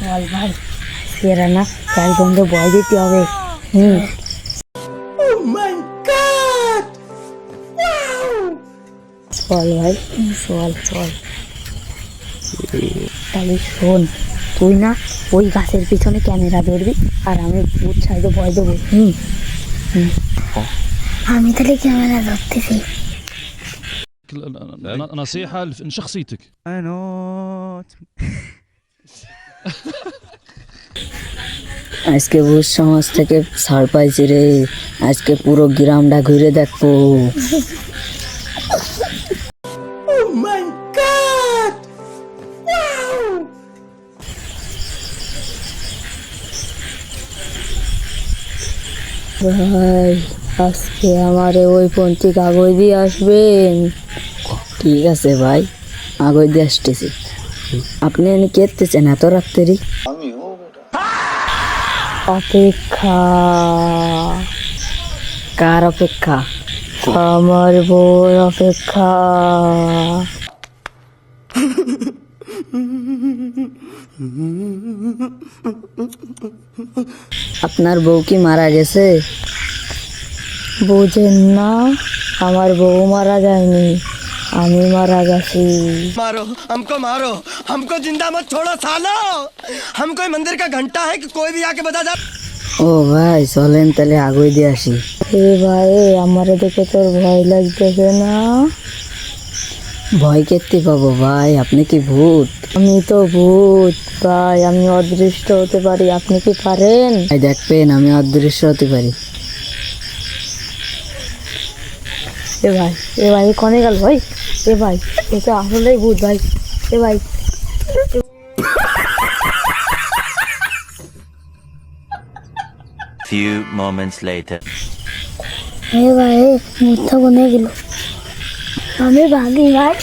চল ভাই, সেরা না চার বন্ধু ভয় দিতে হবে। চল ভাই, চল চল। তাহলে শোন, তুই না ওই গাছের পিছনে ক্যামেরা ধরবি আর আমি ভূত সাইডে ভয় দেবো। আমি তাহলে ক্যামেরা ধরতেছি। نصيحة لشخصيتك. আজকে ভূত সমাজ থেকে ছাড় পাইছি রে, আজকে পুরো গ্রামটা ঘুরে দেখবো। ভাই আজকে আমারে ওই পন্থী কাগজ দিয়ে আসবেন। ঠিক আছে ভাই, কাগজ দিয়ে আসতেছি। আপনি এনে কেটেছেন এত রাত্রি? অপেক্ষা। কার অপেক্ষা? আমার বউর অপেক্ষা। আপনার বউ কি মারা গেছে? বুঝেন না, আমার বউ মারা যায়নি, আমি মারা গেছি। मारो हमको जिंदा मत छोड़ो सालो। हम कोई मंदिर का घंटा है कि कोई भी आके बता जा। ও ভাই চলেন তাহলে আগুই দিয়ে আসি। এ ভাই আমারে দেখে তোর ভয় লাগতেছে না? ভয় কেটে পাবো ভাই, আপনি কি ভূত? আমি তো ভূত ভাই, আমি অদৃশ্য হতে পারি, আপনি কি পারেন? ভাই দেখবেন আমি অদৃশ্য হতে পারি। এ ভাই কনে গেল ভাই? এ ভাই এটা আসলেই ভূত ভাই। এ ভাই Few moments later. এ ভাই মুথা কোনে গেল? আমি ভাগি ভাই।